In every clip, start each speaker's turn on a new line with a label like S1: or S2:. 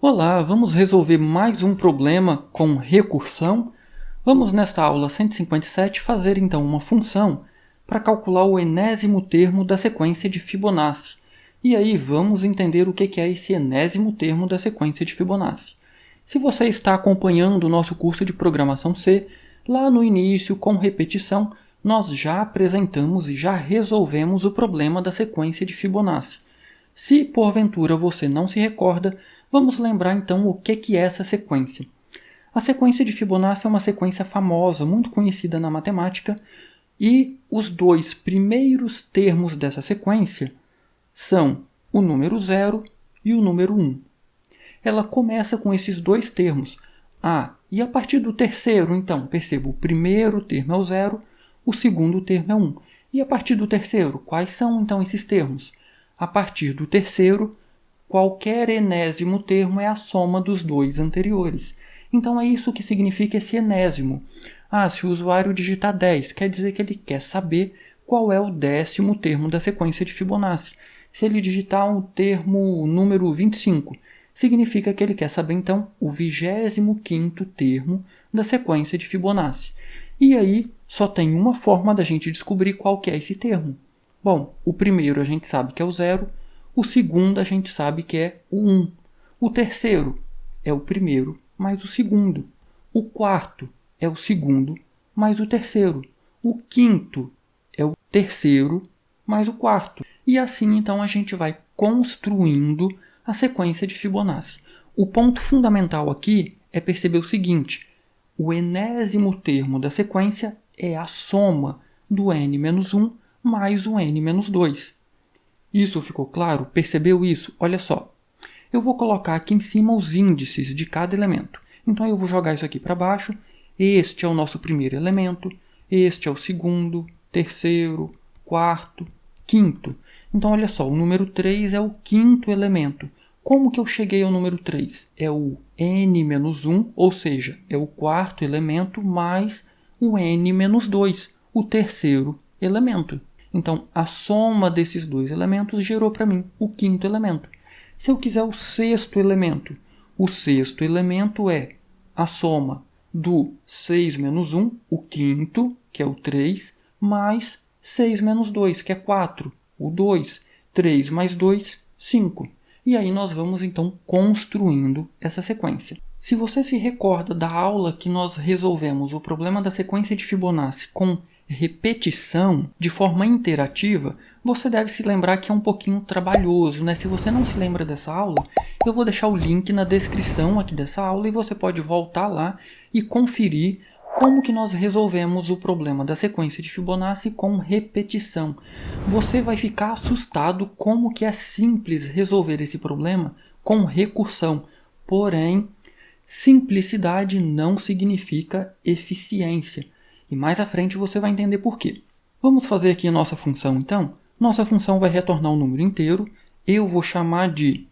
S1: Olá, vamos resolver mais um problema com recursão? Vamos nesta aula 157 fazer então uma função para calcular o enésimo termo da sequência de Fibonacci. E aí vamos entender o que é esse enésimo termo da sequência de Fibonacci. Se você está acompanhando o nosso curso de Programação C, lá no início, com repetição, nós já apresentamos e já resolvemos o problema da sequência de Fibonacci. Se porventura você não se recorda, vamos lembrar então o que é essa sequência. A sequência de Fibonacci é uma sequência famosa, muito conhecida na matemática, e os dois primeiros termos dessa sequência são o número 0 e o número 1. Ela começa com esses dois termos. E a partir do terceiro, então, perceba, o primeiro termo é o 0, o segundo termo é 1. E a partir do terceiro, quais são então esses termos? A partir do terceiro, qualquer enésimo termo é a soma dos dois anteriores. Então é isso que significa esse enésimo. Se o usuário digitar 10, quer dizer que ele quer saber qual é o 10º termo da sequência de Fibonacci. Se ele digitar o número 25, significa que ele quer saber então o 25º termo da sequência de Fibonacci. E aí só tem uma forma da gente descobrir qual que é esse termo. Bom, o primeiro a gente sabe que é o 0, o segundo a gente sabe que é o 1. O terceiro é o primeiro mais o segundo. O quarto é o segundo mais o terceiro. O quinto é o terceiro mais o quarto. E assim então a gente vai construindo a sequência de Fibonacci. O ponto fundamental aqui é perceber o seguinte: o enésimo termo da sequência é a soma do n-1 mais o n-2. Isso ficou claro? Percebeu isso? Olha só. Eu vou colocar aqui em cima os índices de cada elemento. Então eu vou jogar isso aqui para baixo. Este é o nosso primeiro elemento. Este é o segundo, terceiro, quarto, quinto. Então olha só, o número 3 é o quinto elemento. Como que eu cheguei ao número 3? É o n-1, ou seja, é o quarto elemento mais o n-2, o terceiro elemento. Então, a soma desses dois elementos gerou para mim o quinto elemento. Se eu quiser o sexto elemento é a soma do 6 menos 1, o quinto, que é o 3, mais 6 menos 2, que é 4, o 2. 3 mais 2, 5. E aí nós vamos então construindo essa sequência. Se você se recorda da aula que nós resolvemos o problema da sequência de Fibonacci com repetição de forma interativa, você deve se lembrar que é um pouquinho trabalhoso, né? Se você não se lembra dessa aula, eu vou deixar o link na descrição aqui dessa aula e você pode voltar lá e conferir como que nós resolvemos o problema da sequência de Fibonacci com repetição. Você vai ficar assustado como que é simples resolver esse problema com recursão. Porém, simplicidade não significa eficiência. E mais à frente você vai entender por quê. Vamos fazer aqui a nossa função então? Nossa função vai retornar um número inteiro. Eu vou chamar de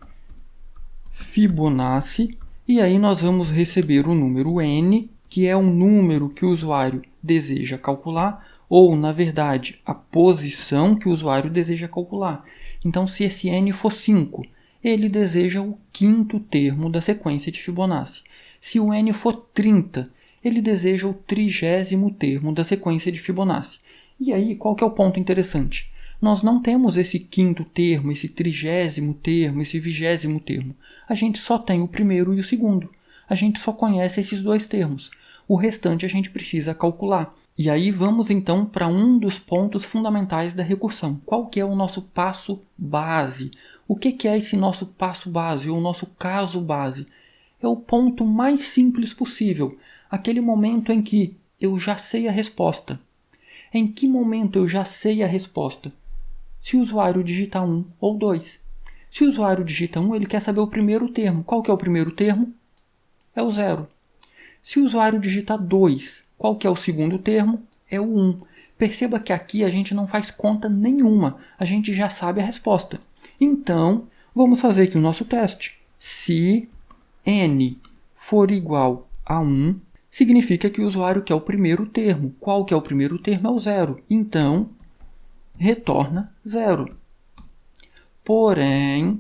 S1: Fibonacci. E aí nós vamos receber o número n, que é um número que o usuário deseja calcular, ou, na verdade, a posição que o usuário deseja calcular. Então, se esse n for 5, ele deseja o quinto termo da sequência de Fibonacci. Se o n for 30, ele deseja o 30º termo da sequência de Fibonacci. E aí, qual que é o ponto interessante? Nós não temos esse quinto termo, esse 30º termo, esse 20º termo. A gente só tem o primeiro e o segundo. A gente só conhece esses dois termos. O restante a gente precisa calcular. E aí vamos então para um dos pontos fundamentais da recursão. Qual que é o nosso passo base? O que é esse nosso passo base, ou o nosso caso base? É o ponto mais simples possível. Aquele momento em que eu já sei a resposta. Em que momento eu já sei a resposta? Se o usuário digitar 1 ou 2. Se o usuário digita 1, ele quer saber o primeiro termo. Qual que é o primeiro termo? É o 0. Se o usuário digitar 2, qual que é o segundo termo? É o 1. Perceba que aqui a gente não faz conta nenhuma. A gente já sabe a resposta. Então, vamos fazer aqui o nosso teste. Se n for igual a 1, significa que o usuário quer o primeiro termo. Qual que é o primeiro termo? É o 0. Então, retorna 0. Porém,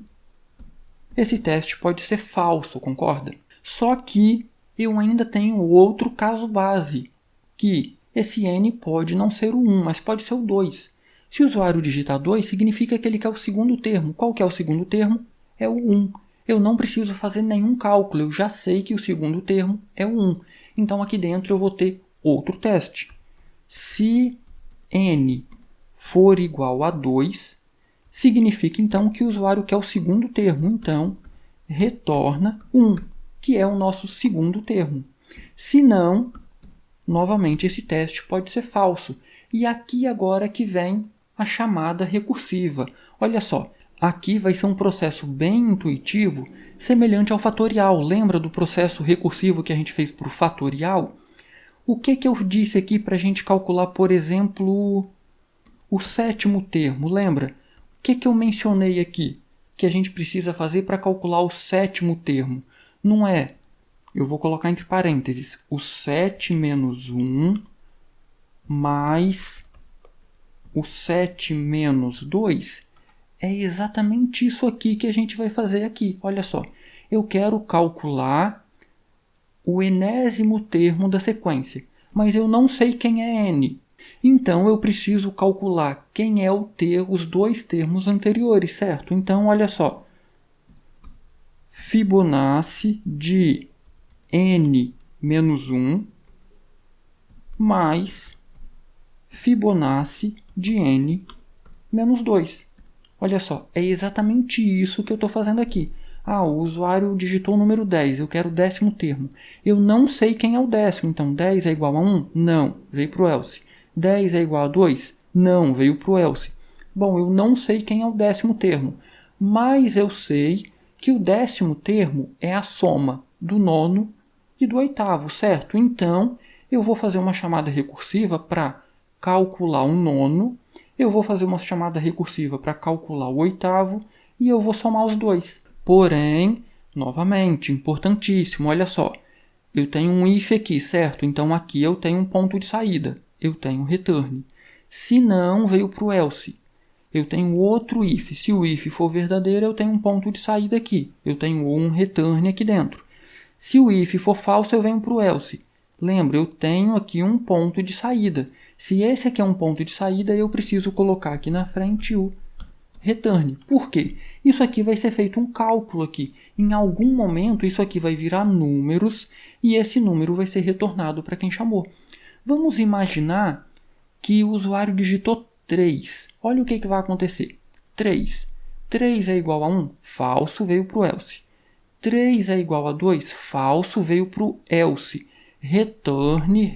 S1: esse teste pode ser falso, concorda? Só que eu ainda tenho outro caso base, que esse n pode não ser o 1, mas pode ser o 2. Se o usuário digitar 2, significa que ele quer o segundo termo. Qual que é o segundo termo? É o 1. Eu não preciso fazer nenhum cálculo, eu já sei que o segundo termo é o 1. Então aqui dentro eu vou ter outro teste. Se n for igual a 2, significa então que o usuário quer o segundo termo. Então, retorna 1, que é o nosso segundo termo. Se não, novamente esse teste pode ser falso. E aqui agora que vem a chamada recursiva. Olha só, aqui vai ser um processo bem intuitivo, semelhante ao fatorial. Lembra do processo recursivo que a gente fez para o fatorial? O que eu disse aqui para a gente calcular, por exemplo, o sétimo termo? Lembra? O que eu mencionei aqui que a gente precisa fazer para calcular o sétimo termo? Não é, eu vou colocar entre parênteses, o 7 menos 1 mais o 7 menos 2. É exatamente isso aqui que a gente vai fazer aqui. Olha só, eu quero calcular o enésimo termo da sequência, mas eu não sei quem é n. Então, eu preciso calcular quem é os dois termos anteriores, certo? Então, olha só. Fibonacci de n menos 1 mais Fibonacci de n menos 2. Olha só, é exatamente isso que eu estou fazendo aqui. O usuário digitou o número 10, eu quero o décimo termo. Eu não sei quem é o décimo, então 10 é igual a 1? Não, veio para o else. 10 é igual a 2? Não, veio para o else. Bom, eu não sei quem é o décimo termo, mas eu sei que o décimo termo é a soma do nono e do oitavo, certo? Então, eu vou fazer uma chamada recursiva para calcular o nono, eu vou fazer uma chamada recursiva para calcular o oitavo e eu vou somar os dois. Porém, novamente, importantíssimo, olha só, eu tenho um if aqui, certo? Então aqui eu tenho um ponto de saída, eu tenho return. Se não, veio para o else. Eu tenho outro if. Se o if for verdadeiro, eu tenho um ponto de saída aqui. Eu tenho um return aqui dentro. Se o if for falso, eu venho para o else. Lembra, eu tenho aqui um ponto de saída. Se esse aqui é um ponto de saída, eu preciso colocar aqui na frente o return. Por quê? Isso aqui vai ser feito um cálculo aqui. Em algum momento, isso aqui vai virar números e esse número vai ser retornado para quem chamou. Vamos imaginar que o usuário digitou 3. Olha o que vai acontecer. 3. 3 é igual a 1? Falso, veio para o else. 3 é igual a 2? Falso, veio para o else. Retorne.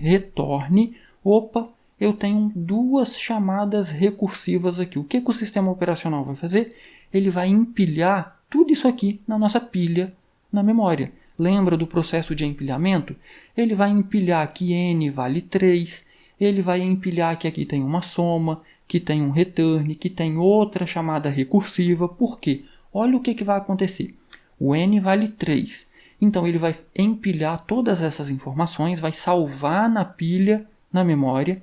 S1: Opa, eu tenho duas chamadas recursivas aqui. O que o sistema operacional vai fazer? Ele vai empilhar tudo isso aqui na nossa pilha na memória. Lembra do processo de empilhamento? Ele vai empilhar que n vale 3, ele vai empilhar que aqui tem uma soma, que tem um return, que tem outra chamada recursiva. Por quê? Olha o que vai acontecer. O n vale 3. Então, ele vai empilhar todas essas informações, vai salvar na pilha, na memória,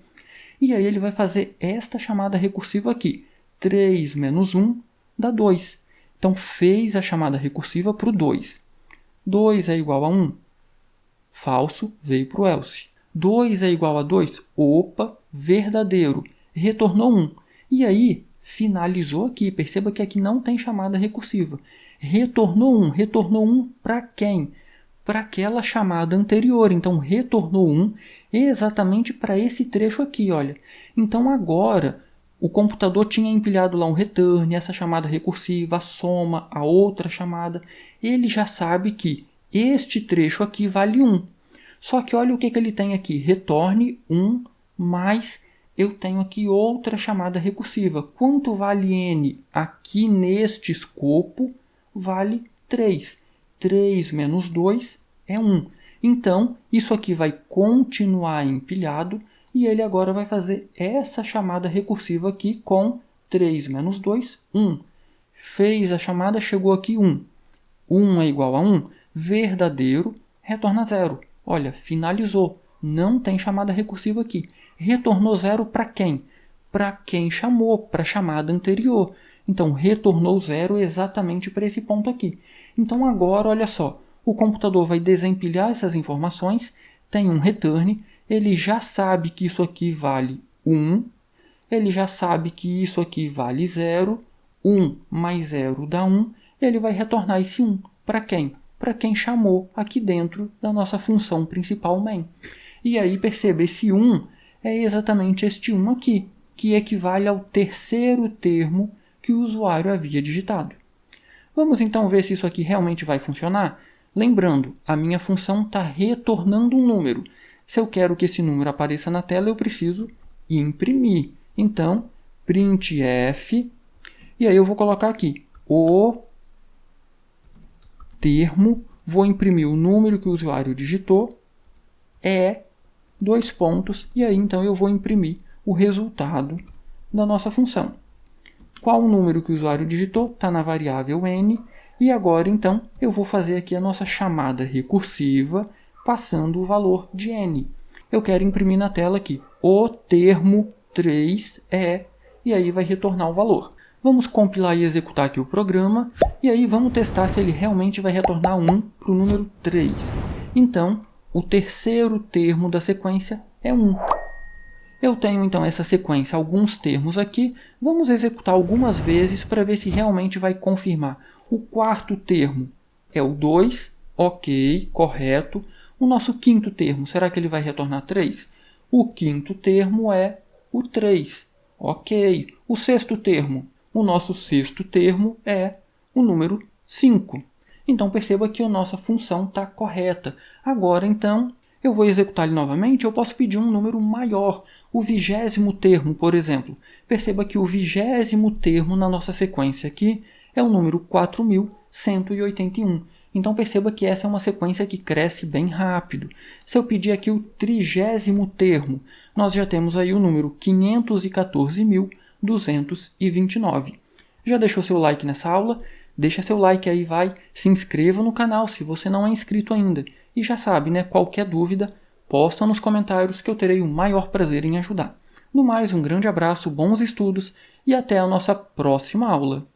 S1: e aí ele vai fazer esta chamada recursiva aqui. 3 menos 1 dá 2. Então, fez a chamada recursiva para o 2. 2 é igual a 1? Falso, veio para o else. 2 é igual a 2? Opa, verdadeiro. Retornou 1. E aí, finalizou aqui. Perceba que aqui não tem chamada recursiva. Retornou 1. Retornou 1 para quem? Para aquela chamada anterior. Então, retornou 1 exatamente para esse trecho aqui, olha. Então, agora, o computador tinha empilhado lá um return, essa chamada recursiva, a soma, a outra chamada. Ele já sabe que este trecho aqui vale 1. Só que olha o que ele tem aqui. Retorne 1 mais eu tenho aqui outra chamada recursiva. Quanto vale n aqui neste escopo? Vale 3. 3 menos 2 é 1. Então, isso aqui vai continuar empilhado e ele agora vai fazer essa chamada recursiva aqui com 3 menos 2, 1. Fez a chamada, chegou aqui 1. 1 é igual a 1, verdadeiro, retorna 0. Olha, finalizou. Não tem chamada recursiva aqui. Retornou 0 para quem? Para quem chamou, para a chamada anterior. Então, retornou 0 exatamente para esse ponto aqui. Então agora, olha só, o computador vai desempilhar essas informações, tem um return, ele já sabe que isso aqui vale 1, ele já sabe que isso aqui vale 0, 1 mais 0 dá 1, ele vai retornar esse 1. Para quem? Para quem chamou aqui dentro da nossa função principal main. E aí perceba, esse 1 é exatamente este 1 aqui, que equivale ao terceiro termo que o usuário havia digitado. Vamos então ver se isso aqui realmente vai funcionar? Lembrando, a minha função está retornando um número. Se eu quero que esse número apareça na tela, eu preciso imprimir. Então, printf, e aí eu vou colocar aqui o termo, vou imprimir o número que o usuário digitou, dois pontos, e aí então eu vou imprimir o resultado da nossa função. Qual o número que o usuário digitou? Está na variável n. E agora, então, eu vou fazer aqui a nossa chamada recursiva, passando o valor de n. Eu quero imprimir na tela aqui o termo 3 e aí vai retornar o valor. Vamos compilar e executar aqui o programa, e aí vamos testar se ele realmente vai retornar 1 para o número 3. Então, o terceiro termo da sequência é 1. Eu tenho então essa sequência, alguns termos aqui, vamos executar algumas vezes para ver se realmente vai confirmar. O quarto termo é o 2, ok, correto. O nosso quinto termo, será que ele vai retornar 3? O quinto termo é o 3, ok. O sexto termo, o nosso sexto termo é o número 5. Então perceba que a nossa função está correta. Agora então, eu vou executar ele novamente, eu posso pedir um número maior. O 20º termo, por exemplo. Perceba que o 20º termo na nossa sequência aqui é o número 4181. Então perceba que essa é uma sequência que cresce bem rápido. Se eu pedir aqui o 30º termo, nós já temos aí o número 514.229. Já deixou seu like nessa aula? Deixa seu like aí, se inscreva no canal se você não é inscrito ainda. E já sabe, né? Qualquer dúvida, posta nos comentários que eu terei o maior prazer em ajudar. No mais, um grande abraço, bons estudos e até a nossa próxima aula.